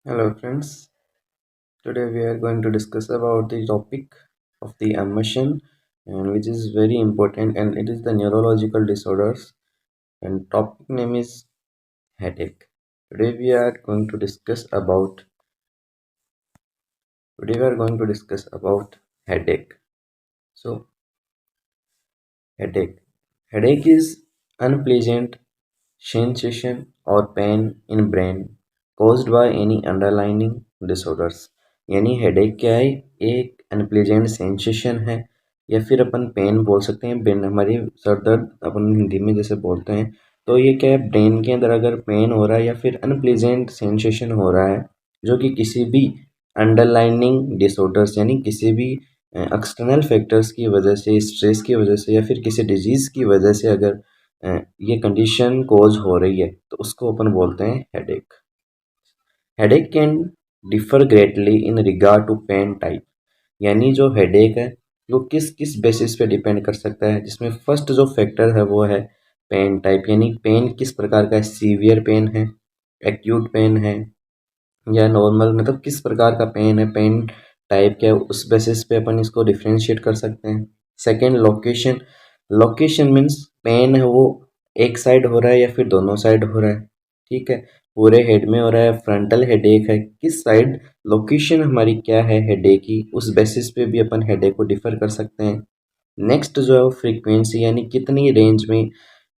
Hello friends, today we are going to discuss about the topic of the emotion and which is very important and it is the neurological disorders and topic name is headache. Today we are going to discuss about headache. So headache. Headache is unpleasant sensation or pain in brain caused by any underlying disorders। यानी headache क्या है? एक unpleasant sensation है या फिर अपन pen बोल सकते हैं। ब्रेन हमारी सर दर्द अपन हिंदी में जैसे बोलते हैं, तो ये क्या है, ब्रेन के अंदर अगर पेन हो रहा है या फिर अनप्लेजेंट सेंसेशन हो रहा है जो कि किसी भी अंडरलाइनिंग डिसऑर्डर्स यानी किसी भी एक्सटर्नल फैक्टर्स की वजह से, स्ट्रेस की वजह से या फिर किसी डिजीज़ की वजह से अगर ये कंडीशन कोज हो रही है तो उसको अपन बोलते हैं headache. Headache can differ greatly in regard to pain type. यानी जो हेडेक है वो किस किस बेसिस पे डिपेंड कर सकता है, जिसमें फर्स्ट जो फैक्टर है वो है पेन टाइप। यानी पेन किस प्रकार का है, सीवियर पेन है, एक्यूट पेन है या नॉर्मल, मतलब किस प्रकार का पेन है, पेन टाइप क्या है, उस बेसिस पे अपन इसको डिफ्रेंशिएट कर सकते हैं। Second, location. Location means pain है वो एक साइड हो रहा है या फिर दोनों साइड हो रहा है, ठीक है, पूरे हेड में हो रहा है, फ्रंटल हेडेक है, किस साइड, लोकेशन हमारी क्या है हेडेक की, उस बेसिस पे भी अपन हेडेक को डिफर कर सकते हैं। नेक्स्ट जो है वो फ्रीक्वेंसी, यानी कितनी रेंज में,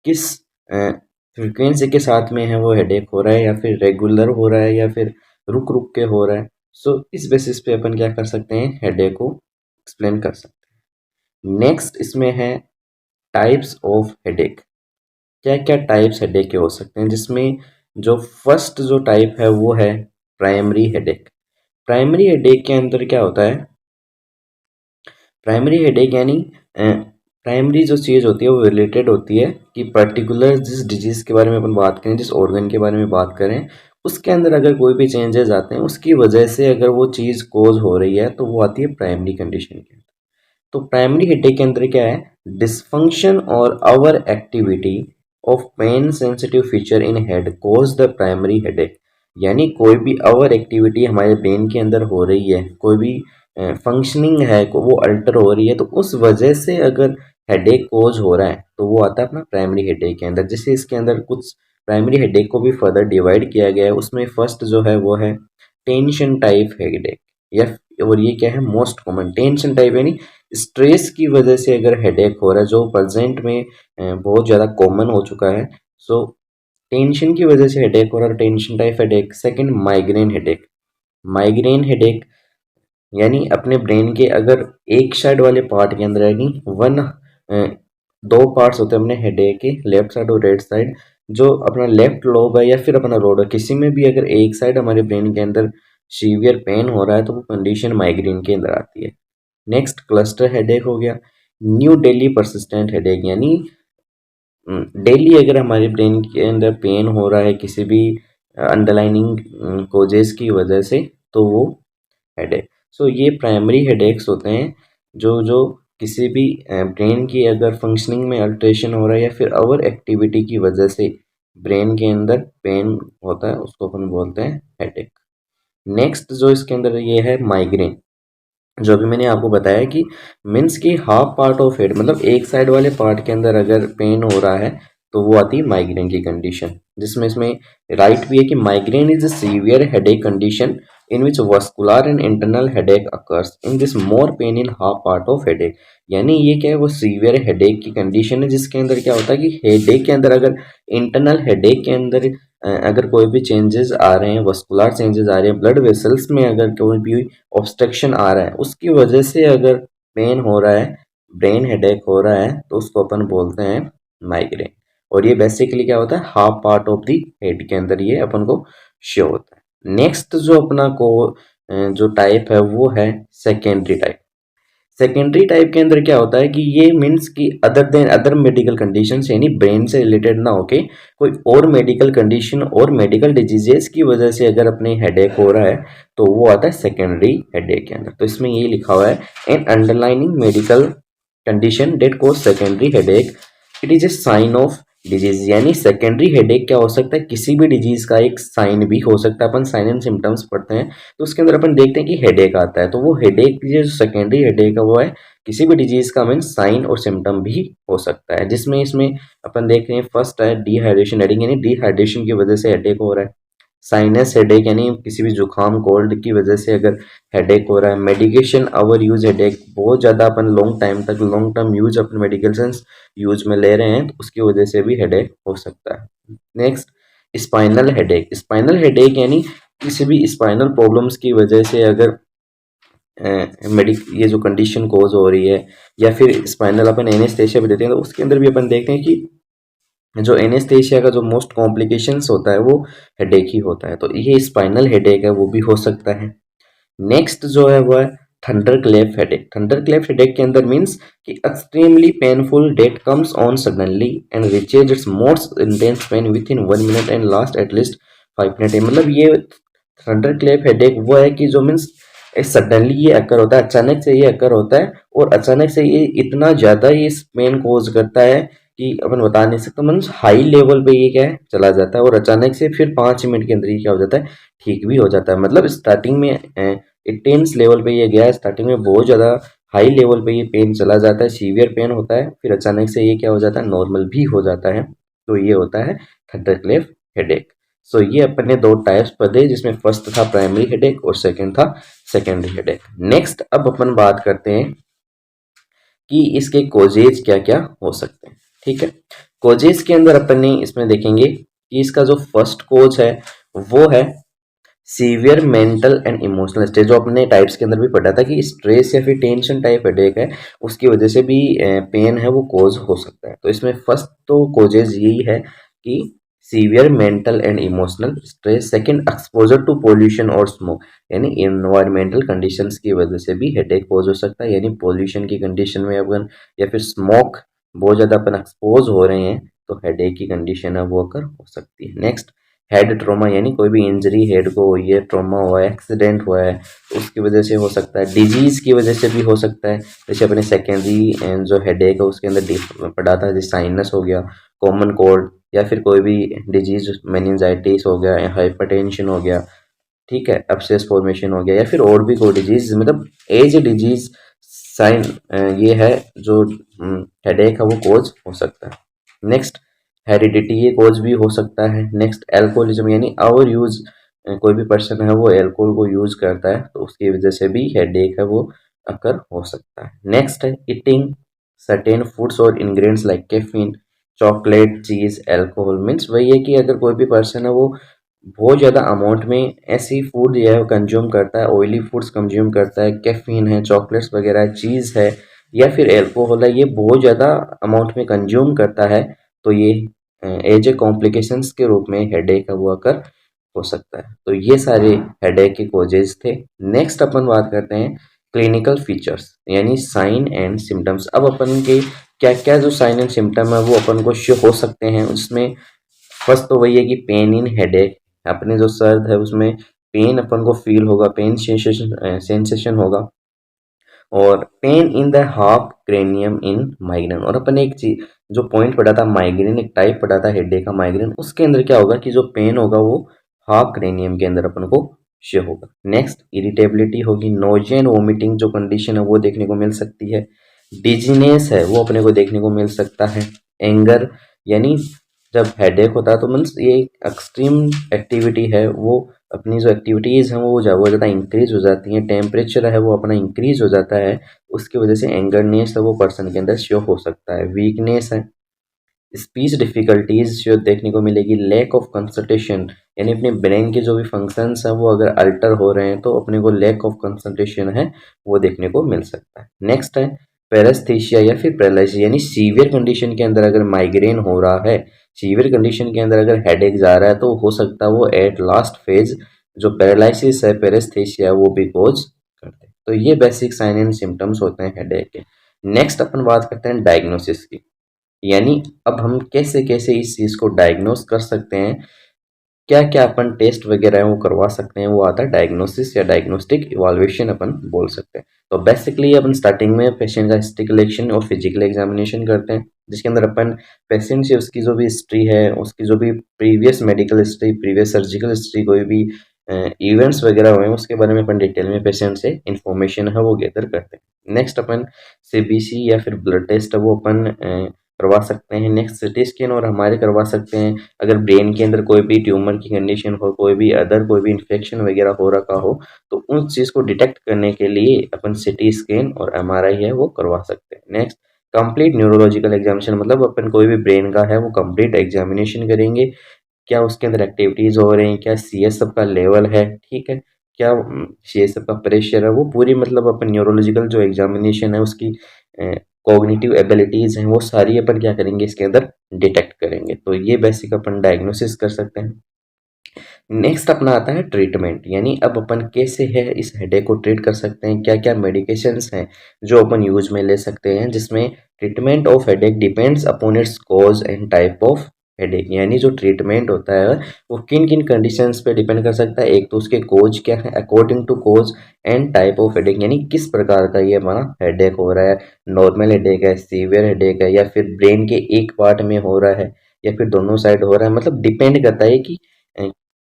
किस फ्रीक्वेंसी के साथ में है वो हेडेक हो रहा है या फिर रेगुलर हो रहा है या फिर रुक रुक के हो रहा है। सो इस बेसिस पे अपन क्या कर सकते हैं, हेडेक को एक्सप्लेन कर सकते हैं। नेक्स्ट इसमें है टाइप्स ऑफ हेडेक। क्या क्या टाइप्स हेडेक के हो सकते हैं, जिसमें जो फर्स्ट जो टाइप है वो है प्राइमरी हेडेक। प्राइमरी हेडेक के अंदर क्या होता है, प्राइमरी हेडेक यानी प्राइमरी जो चीज़ होती है वो रिलेटेड होती है कि पर्टिकुलर जिस डिजीज़ के बारे में अपन बात करें, जिस ऑर्गन के बारे में बात करें, उसके अंदर अगर कोई भी चेंजेस आते हैं उसकी वजह से अगर वो चीज़ कोज हो रही है तो वो आती है प्राइमरी कंडीशन के अंदर। तो प्राइमरी हेडेक के अंदर क्या है, डिसफंक्शन और over activity of pain sensitive feature in head cause the primary headache. यानी कोई भी ओवर एक्टिविटी हमारे ब्रेन के अंदर हो रही है, कोई भी फंक्शनिंग है वो अल्टर हो रही है, तो उस वजह से अगर हेडेक कोज हो रहा है तो वो आता है अपना प्राइमरी हेडेक के अंदर। जैसे इसके अंदर कुछ प्राइमरी हेडेक को भी फर्दर डिवाइड किया गया है, उसमें फर्स्ट जो है वो है टेंशन टाइप हेडेक, या और ये क्या है, मोस्ट कॉमन टेंशन टाइप, यानी स्ट्रेस की वजह से अगर हेडेक हो रहा है जो प्रेजेंट में बहुत ज़्यादा कॉमन हो चुका है। सो टेंशन की वजह से हेडेक हो रहा है, tension type headache. Second, migraine headache. Migraine headache यानी अपने ब्रेन के अगर एक साइड वाले पार्ट के अंदर, यानी दो पार्ट्स होते हैं अपने हेडेक के, लेफ्ट साइड और राइट साइड। जो अपना लेफ्ट लोब है या फिर अपना रोड है, किसी में भी अगर एक साइड हमारे ब्रेन के अंदर सीवियर पेन हो रहा है तो वो कंडीशन माइग्रेन के अंदर आती है। नेक्स्ट, क्लस्टर हेडेक हो गया। न्यू डेली परसिस्टेंट हेडेक यानी डेली अगर हमारे ब्रेन के अंदर पेन हो रहा है किसी भी अंडरलाइनिंग कोजेस की वजह से, तो वो हेडेक। सो ये प्राइमरी हेडेक्स होते हैं जो जो किसी भी ब्रेन की अगर फंक्शनिंग में अल्ट्रेशन हो रहा है या फिर ओवर एक्टिविटी की वजह से ब्रेन के अंदर पेन होता है, उसको अपन बोलते हैं हेडेक। नेक्स्ट जो इसके अंदर ये है माइग्रेन, जो भी मैंने आपको बताया कि मीन्स की हाफ पार्ट ऑफ हेड, मतलब एक साइड वाले पार्ट के अंदर अगर पेन हो रहा है तो वो आती है माइग्रेन की कंडीशन। जिसमें इसमें राइट भी है कि migraine is a severe headache condition in which vascular and internal headache occurs in this more pain in half part of headache. यानी ये क्या है, वो सीवियर हेडेक की कंडीशन है जिसके अंदर क्या होता है कि हेडेक के अंदर अगर इंटरनल हेडेक के अंदर अगर कोई भी चेंजेस आ रहे हैं, वस्कुलर चेंजेस आ रहे हैं, ब्लड वेसल्स में अगर कोई भी ऑब्स्ट्रक्शन आ रहा है, उसकी वजह से अगर पेन हो रहा है, ब्रेन हेडेक हो रहा है, तो उसको अपन बोलते हैं माइग्रेन। और ये बेसिकली क्या होता है, half part of the head के अंदर ये अपन को शो होता है। नेक्स्ट जो अपना को जो टाइप है वो है सेकेंडरी टाइप। सेकेंडरी टाइप के अंदर क्या होता है कि ये मीन्स कि other than other medical condition, यानी ब्रेन से रिलेटेड ना होके कोई और मेडिकल कंडीशन और मेडिकल डिजीजेस की वजह से अगर अपने हेडेक हो रहा है तो वो आता है सेकेंडरी हेडेक के अंदर। तो इसमें ये लिखा हुआ है, an underlining medical condition that cause secondary headache, it is a sign of disease यानी सेकेंडरी हेडेक क्या हो सकता है, किसी भी डिजीज का एक साइन भी हो सकता है। अपन साइन एंड सिम्टम्स पढ़ते हैं तो उसके अंदर अपन देखते हैं कि हेडेक आता है, तो वो हेडेक जो सेकेंडरी हेडेक है वो है किसी भी डिजीज का मीन साइन और सिम्टम भी हो सकता है, जिसमें इसमें अपन देख रहे हैं फर्स्ट है डिहाइड्रेशन हेडेक, यानी डिहाइड्रेशन की वजह से हेडेक हो रहा है। साइनस हेडेक यानी किसी भी जुकाम कोल्ड की वजह से अगर हेडेक हो रहा है। मेडिकेशन ओवर यूज हेडेक, बहुत ज़्यादा अपन लॉन्ग टाइम तक लॉन्ग टर्म यूज अपने मेडिकेशंस यूज में ले रहे हैं तो उसकी वजह से भी हेडेक हो सकता है। Next spinal headache, spinal headache यानी किसी भी स्पाइनल प्रॉब्लम्स की वजह से अगर मेडिक ये जो कंडीशन कोज हो रही है, या फिर स्पाइनल अपन एनेस्थेशिया भी देते हैं तो उसके अंदर भी अपन देखते हैं कि जो एनेस्थेशिया का जो मोस्ट कॉम्प्लिकेशंस होता है वो हेडेक ही होता है, तो ये स्पाइनल हेडेक है वो भी हो सकता है। नेक्स्ट जो है वो है thunder clap headache. Thunder clap headache के अंदर मीन्स कि extremely painful that comes on suddenly and reaches it's most intense pain with in 1 minute and last at least 5 minute. मतलब ये थंडर क्लेप हेडेक वो है कि जो मीन्स सडनली ये अकर होता है, अचानक से ये अकर होता है और अचानक से ये इतना ज़्यादा ये पेन कोज करता है कि अपन बता नहीं सकते। मीन्स हाई लेवल पे ये क्या है चला जाता है और अचानक से फिर 5 मिनट के अंदर ये क्या हो जाता है, ठीक भी हो जाता है। मतलब स्टार्टिंग में इंटेंस लेवल पे ये गया है, स्टार्टिंग में बहुत ज़्यादा हाई लेवल पे ये पेन चला जाता है, सीवियर पेन होता है, फिर अचानक से ये क्या हो जाता है, नॉर्मल भी हो जाता है। तो ये होता है थंडर क्लेप हेडेक। सो ये अपने दो टाइप्स पढ़े जिसमें फर्स्ट था प्राइमरी हेडेक और सेकंड था सेकेंडरी हेडेक। नेक्स्ट अब अपन बात करते हैं कि इसके कोजेज क्या क्या हो सकते हैं। ठीक है, कोजेज के अंदर अपन ने इसमें देखेंगे कि इसका जो फर्स्ट कोज है वो है severe mental and emotional stress, जो अपने टाइप्स के अंदर भी पढ़ा था कि स्ट्रेस या फिर टेंशन टाइप हेडेक है उसकी वजह से भी पेन है वो कोज हो सकता है। तो इसमें फर्स्ट तो कोजेज यही है कि severe mental and emotional stress. Second exposure to pollution और स्मोक, यानी इन्वायरमेंटल कंडीशंस की वजह से भी हेडेक कोज हो सकता है, यानी पोल्यूशन की कंडीशन में अपन या फिर स्मोक बहुत ज़्यादा अपन एक्सपोज हो रहे हैं तो हेडेक की कंडीशन है वो अकर हो सकती है। नेक्स्ट हेड ट्रॉमा, यानी कोई भी इंजरी हेड को हुई है, ट्रॉमा हुआ है, एक्सीडेंट हुआ है तो उसकी वजह से हो सकता है। डिजीज की वजह से भी हो सकता है, जैसे अपने सेकेंडरी जो हेडेक है उसके अंदर पढ़ा था जैसे साइनस हो गया, कॉमन कोल्ड, या फिर कोई भी डिजीज मेनिंजाइटिस हो गया, हाइपरटेंशन हो गया, ठीक है, एब्सेस फॉर्मेशन हो गया, या फिर और भी कोई डिजीज, मतलब एज डिजीज साइन ये है जो हेडेक है वो कोज हो सकता है। नेक्स्ट हेरिडिटी, ये कोज भी हो सकता है। नेक्स्ट एल्कोहलिज्म, यानी ओवर यूज, कोई भी पर्सन है वो एल्कोहल को यूज करता है तो उसकी वजह से भी हेडेक है वो अकर हो सकता है। नेक्स्ट है ईटिंग सर्टेन फूड्स और इंग्रेडिएंट्स लाइक कैफीन, चॉकलेट, चीज, अल्कोहल। मीन्स वही है कि अगर कोई भी पर्सन है वो बहुत ज़्यादा अमाउंट में ऐसी फूड जो है कंज्यूम करता है, ऑयली फूड्स कंज्यूम करता है, कैफीन है, चॉकलेट्स वगैरह है, चीज़ है, या फिर अल्कोहल है, ये बहुत ज़्यादा अमाउंट में कंज्यूम करता है तो ये एज ए कॉम्प्लिकेशंस के रूप में हेडेक वो अकर हो सकता है। तो ये सारे हेडेक के कॉजेज थे। नेक्स्ट अपन बात करते हैं क्लिनिकल फीचर्स यानी साइन एंड सिम्टम्स। अब अपन के क्या क्या जो साइन एंड सिम्टम है वो अपन को शो हो सकते हैं, उसमें फर्स्ट तो वही है कि पेन इन हेडेक, अपने जो सर्द है उसमें पेन अपन को फील होगा, पेन सेंसेशन होगा, और pain in the half cranium in migraine. और अपन एक चीज जो पॉइंट पढ़ा था माइग्रेन, एक टाइप पढ़ा था हेडेक का माइग्रेन, उसके अंदर क्या होगा कि जो पेन होगा वो हाफ क्रेनियम के अंदर अपन को शो होगा। नेक्स्ट इरिटेबिलिटी होगी, नोजिया एंड वोमिटिंग जो कंडीशन है वो देखने को मिल सकती है। डिजीनेस है वो अपने को देखने को मिल सकता है। एंगर, यानी जब हेडेक होता है तो मीन्स ये एक्सट्रीम एक्टिविटी है, वो अपनी जो एक्टिविटीज़ हैं वो ज़्यादा इंक्रीज हो जाती हैं, टेम्परेचर है वो अपना इंक्रीज हो जाता है, उसकी वजह से एंगरनेस है वो पर्सन के अंदर शो हो सकता है। वीकनेस है, स्पीच डिफ़िकल्टीज जो देखने को मिलेगी। लैक ऑफ कंसंट्रेशन, यानी अपने ब्रेन के जो भी फंक्शंस हैं वो अगर अल्टर हो रहे हैं तो अपने को लैक ऑफ कंसंट्रेशन है वो देखने को मिल सकता है। नेक्स्ट है पैरास्थीसिया या फिर पैरालिसिस, यानी सीवियर कंडीशन के अंदर अगर माइग्रेन हो रहा है, सीवियर कंडीशन के अंदर अगर हेडेक जा रहा है तो हो सकता है वो एट लास्ट फेज जो पैरालिसिस है, पैरास्थीसिया, वो भी कोज करते हैं। तो ये बेसिक साइन एंड सिम्टम्स होते हैं हेडेक के। नेक्स्ट अपन बात करते हैं डायग्नोसिस की, यानी अब हम कैसे कैसे इस चीज़ को डायग्नोस कर सकते हैं क्या क्या अपन टेस्ट वगैरह है वो करवा सकते हैं, वो आता है डायग्नोसिस या डायग्नोस्टिक इवाल्युएशन अपन बोल सकते हैं। तो बेसिकली अपन स्टार्टिंग में पेशेंट का हिस्ट्री कलेक्शन और फिजिकल एग्जामिनेशन करते हैं, जिसके अंदर अपन पेशेंट से उसकी जो भी हिस्ट्री है, उसकी जो भी previous medical history, previous surgical history, कोई भी इवेंट्स वगैरह हुए हैं उसके बारे में अपन डिटेल में पेशेंट से इंफॉर्मेशन है वो गैदर करते हैं। नेक्स्ट अपन सीबीसी या फिर ब्लड टेस्ट है वो अपन करवा सकते हैं। नेक्स्ट सिटी स्कैन और हमारे करवा सकते हैं। अगर ब्रेन के अंदर कोई भी ट्यूमर की कंडीशन हो, कोई भी अदर कोई भी इन्फेक्शन वगैरह हो रखा हो, तो उस चीज़ को डिटेक्ट करने के लिए अपन सिटी स्कैन और एमआरआई है वो करवा सकते हैं। नेक्स्ट कंप्लीट न्यूरोलॉजिकल एग्जामिनेशन, मतलब अपन कोई भी ब्रेन का है वो कंप्लीट एग्जामिनेशन करेंगे। क्या उसके अंदर एक्टिविटीज़ हो रही हैं, क्या सीएसएफ का लेवल है, ठीक है, क्या सीएसएफ का प्रेशर है, वो पूरी मतलब अपन न्यूरोलॉजिकल जो एग्जामिनेशन है उसकी कॉग्निटिव एबिलिटीज़ हैं वो सारी अपन क्या करेंगे इसके अंदर डिटेक्ट करेंगे। तो ये बेसिक अपन डायग्नोसिस कर सकते हैं। नेक्स्ट अपना आता है ट्रीटमेंट, यानी अब अपन कैसे है इस हेडेक को ट्रीट कर सकते हैं, क्या क्या मेडिकेशंस हैं जो अपन यूज में ले सकते हैं, जिसमें treatment of headache depends upon its cause and type of headache. यानी जो ट्रीटमेंट होता है वो किन किन कंडीशंस पे डिपेंड कर सकता है। एक तो उसके कोज क्या है, according to cause and type of headache, यानी किस प्रकार का ये हमारा हेडेक हो रहा है, नॉर्मल हेडेक है, सीवियर हेडेक है, या फिर ब्रेन के एक पार्ट में हो रहा है, या फिर दोनों साइड हो रहा है। मतलब डिपेंड करता है कि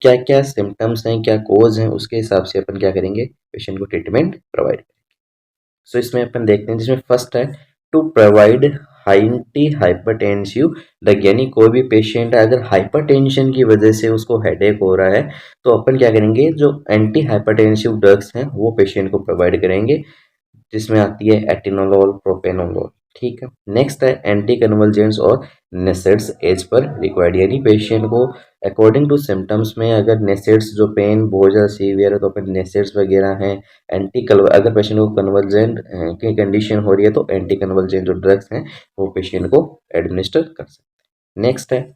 क्या क्या सिम्टम्स हैं, क्या कोज हैं, उसके हिसाब से अपन क्या करेंगे, पेशेंट को ट्रीटमेंट प्रोवाइड करेंगे। सो इसमें अपन देखते हैं, जिसमें फर्स्ट है to provide anti hypertensive drug, यानी कोई भी पेशेंट है अगर हाइपरटेंशन की वजह से उसको हेडेक हो रहा है तो अपन क्या करेंगे, जो एंटी हाइपरटेंसिव ड्रग्स हैं वो पेशेंट को प्रोवाइड करेंगे, जिसमें आती है एटिनोलोल, प्रोपेनोलोल, ठीक है। नेक्स्ट है एंटी कन्वल्जेंट्स और नेसेड्स एज पर रिक्वायर्ड, यानी पेशेंट को अकॉर्डिंग टू सिम्टम्स में अगर नेसेड्स जो पेन बहुत ज़्यादा सीवियर है तो अपन नेसेड्स वगैरह हैं, अगर पेशेंट को कन्वर्जेंट की कंडीशन हो रही है तो एंटी कन्वर्जेंट जो ड्रग्स हैं वो पेशेंट को एडमिनिस्टर कर सकते हैं। नेक्स्ट है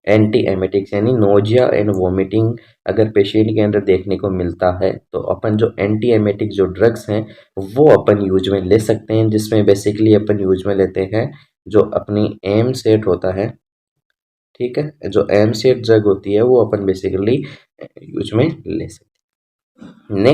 एंटी एमेटिक्स, यानी नोजिया एंड वोमिटिंग अगर पेशेंट के अंदर देखने को मिलता है तो अपन जो एंटी एमेटिक जो ड्रग्स हैं वो अपन यूज में ले सकते हैं, जिसमें बेसिकली अपन यूज में लेते हैं जो अपनी एम सेट होता है, ठीक है, जो एम सेट ड्रग होती है वो अपन बेसिकली यूज में ले सकते हैं।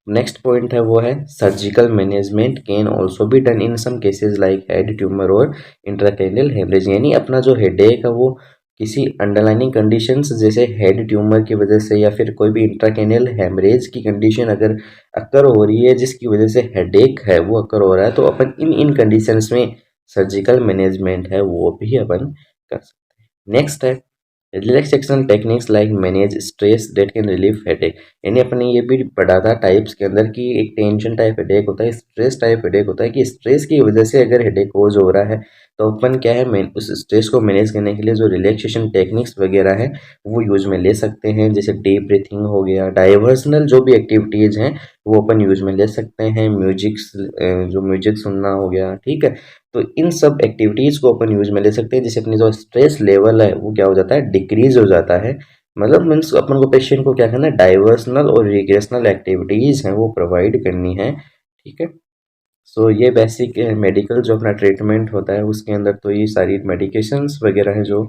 नेक्स्ट पॉइंट है वो है surgical management can also be done in some cases like head tumour और इंट्राक्रैनियल हेमरेज, यानी अपना जो हेडेक है वो किसी अंडरलाइनिंग कंडीशंस जैसे हेड ट्यूमर की वजह से या फिर कोई भी इंट्राक्रैनियल हेमरेज की कंडीशन अगर अकर हो रही है जिसकी वजह से हेडेक है वो अकर हो रहा है, तो अपन इन कंडीशंस में सर्जिकल मैनेजमेंट है वो भी अपन कर सकते हैं। नेक्स्ट है relaxation techniques like manage stress that can relieve headache, यानी अपने ये भी पढ़ा था टाइप्स के अंदर कि एक टेंशन टाइप हेडेक होता है, स्ट्रेस टाइप हेडेक होता है, कि स्ट्रेस की वजह से अगर हेडेक कोज हो रहा है तो अपन क्या है उस स्ट्रेस को मैनेज करने के लिए जो रिलैक्सेशन टेक्निक्स वगैरह है वो यूज में ले सकते हैं, जैसे डीप ब्रीथिंग हो गया, डाइवर्सनल जो भी एक्टिविटीज़ हैं वो अपन यूज में ले सकते हैं, जो म्यूजिक सुनना हो गया, ठीक है। तो इन सब एक्टिविटीज़ को अपन यूज में ले सकते हैं, जिससे अपनी जो स्ट्रेस लेवल है वो क्या हो जाता है, डिक्रीज हो जाता है। मतलब मीन्स अपन को पेशेंट को क्या करना है, डाइवर्सनल और रिक्रिएशनल एक्टिविटीज़ हैं वो प्रोवाइड करनी है, ठीक है। सो ये बेसिक मेडिकल जो अपना ट्रीटमेंट होता है उसके अंदर तो ये सारी मेडिकेशंस वगैरह हैं जो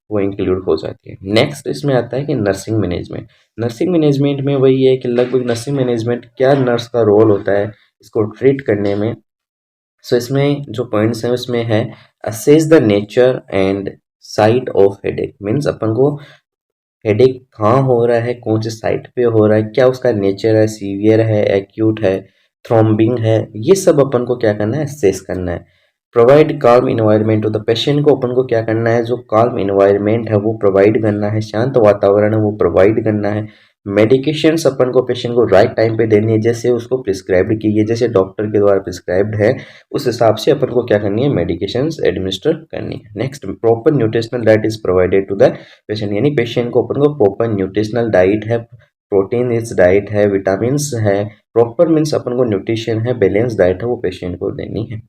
वो इंक्लूड हो जाती है। नेक्स्ट इसमें आता है कि नर्सिंग मैनेजमेंट। नर्सिंग मैनेजमेंट में वही है कि लगभग नर्सिंग मैनेजमेंट क्या, नर्स का रोल होता है इसको ट्रीट करने में। सो इसमें जो पॉइंट्स हैं उसमें है assess the nature and site of headache, means अपन को हेडेक कहाँ हो रहा है, कौन से साइट पे हो रहा है, क्या उसका नेचर है, सीवियर है, एक्यूट है, थ्रोम्बिंग है, ये सब अपन को क्या करना है, असेस करना है। Provide calm environment to the patient को अपन को क्या करना है, जो काल्म इन्वायरमेंट है वो प्रोवाइड करना है, शांत वातावरण है वो प्रोवाइड करना है। मेडिकेशंस अपन को पेशेंट को राइट टाइम पे देनी है, जैसे उसको प्रिस्क्राइब्ड की है, जैसे डॉक्टर के द्वारा प्रिस्क्राइब्ड है उस हिसाब से अपन को क्या करनी है, मेडिकेशंस एडमिनिस्टर करनी है। Next proper nutritional diet is provided to the patient, यानी पेशेंट को अपन को प्रॉपर न्यूट्रिशनल डाइट है, प्रोटीन रिच डाइट है, विटामिन है, प्रॉपर मीन्स अपन को न्यूट्रिशन है, बैलेंस डाइट है वो पेशेंट को देनी है।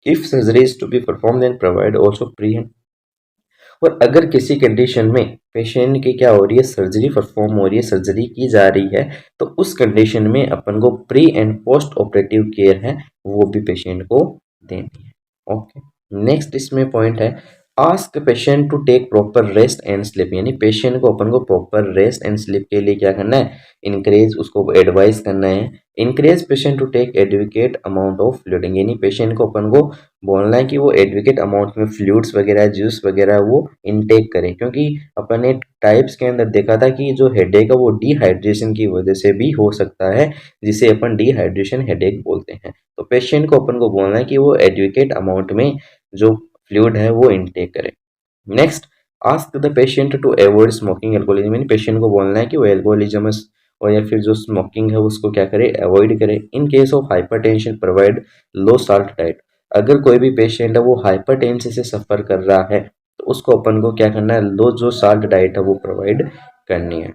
If surgery is to be perform then provide also pre and, और अगर किसी कंडीशन में पेशेंट की क्या हो रही है, सर्जरी परफॉर्म हो रही है, सर्जरी की जा रही है, तो उस कंडीशन में अपन को pre and post operative care है वो भी पेशेंट को देनी है। ओके, नेक्स्ट इसमें पॉइंट है ask patient to take proper rest and sleep, यानी पेशेंट को अपन को प्रॉपर रेस्ट एंड स्लीप के लिए क्या करना है, इनक्रेज उसको एडवाइस करना है। Increase patient to take advocate amount of fluid, यानी पेशेंट को अपन को बोलना है कि वो एडवोकेट अमाउंट में फ्लूइड्स वगैरह जूस वगैरह वो इनटेक करे, क्योंकि अपन ने टाइप्स के अंदर देखा था कि जो हेडेक है वो डिहाइड्रेशन की वजह से भी हो सकता है, जिसे अपन डिहाइड्रेशन हेडेक बोलते हैं। तो पेशेंट को अपन को बोलना है कि वो एडवोकेट अमाउंट में जो फ्लूइड है वो इनटेक करें। Next, ask the patient to avoid smoking alcoholism, यानी पेशेंट को बोलना है कि वो एल्कोहलिज्म और या फिर जो स्मोकिंग है उसको क्या करे, अवॉइड करे। In case of hypertension provide low salt diet, अगर कोई भी पेशेंट है वो हाइपरटेंशन से सफ़र कर रहा है तो उसको अपन को क्या करना है, लो जो साल्ट डाइट है वो प्रोवाइड करनी है।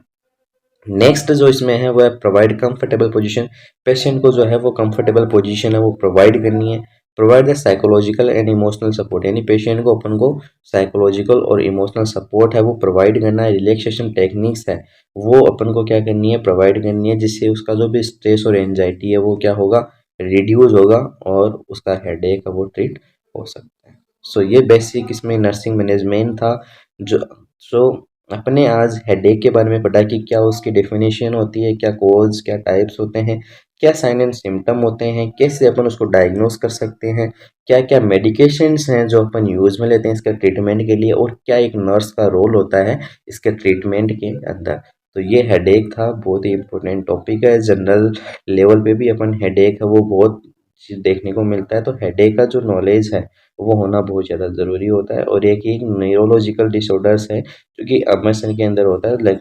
नेक्स्ट जो इसमें है वो है प्रोवाइड कंफर्टेबल पोजीशन, पेशेंट को जो है वो कंफर्टेबल पोजीशन है वो प्रोवाइड करनी है। Provide the psychological and emotional support, यानी पेशेंट को अपन को साइकोलॉजिकल और इमोशनल सपोर्ट है वो प्रोवाइड करना है। रिलैक्सेशन टेक्निक्स है वो अपन को क्या करनी है, प्रोवाइड करनी है, जिससे उसका जो भी स्ट्रेस और एंजाइटी है वो क्या होगा, रिड्यूस होगा और उसका हेडेक है वो ट्रीट हो सकता है। सो ये बेसिक इसमें नर्सिंग मैनेजमेंट था। जो सो अपने आज हेडेक के बारे में पढ़ा कि क्या उसकी डेफिनेशन होती है, क्या कॉज, क्या टाइप्स होते हैं, क्या साइन एंड सिम्टम होते हैं, कैसे अपन उसको डायग्नोस कर सकते हैं, क्या क्या मेडिकेशंस हैं जो अपन यूज़ में लेते हैं इसके ट्रीटमेंट के लिए, और क्या एक नर्स का रोल होता है इसके ट्रीटमेंट के अंदर। तो ये हेडेक था, बहुत ही इंपॉर्टेंट टॉपिक है। जनरल लेवल पे भी अपन हेडेक है वो बहुत देखने को मिलता है, तो हेडेक का जो नॉलेज है वो होना बहुत ज़्यादा ज़रूरी होता है। और एक न्यूरोलॉजिकल डिसऑर्डर्स है जो कि अमेसन के अंदर होता है, लाइक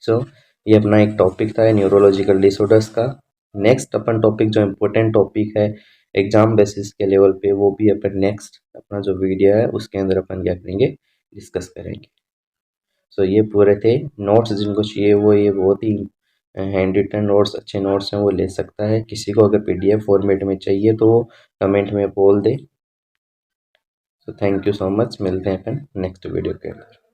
सो ये अपना एक टॉपिक था न्यूरोलॉजिकल डिसऑर्डर्स का। नेक्स्ट अपन टॉपिक जो इम्पोर्टेंट टॉपिक है एग्जाम बेसिस के लेवल पे, वो भी अपन नेक्स्ट अपना जो वीडियो है उसके अंदर अपन क्या करेंगे, डिस्कस करेंगे। सो ये पूरे थे नोट्स, जिनको चाहिए वो ये बहुत ही हैंड रिटन नोट्स, अच्छे नोट्स हैं वो ले सकता है। किसी को अगर पीडीएफ फॉर्मेट में चाहिए तो कमेंट में बोल दे। So thank you so much, मिलते हैं अपन नेक्स्ट वीडियो के अंदर।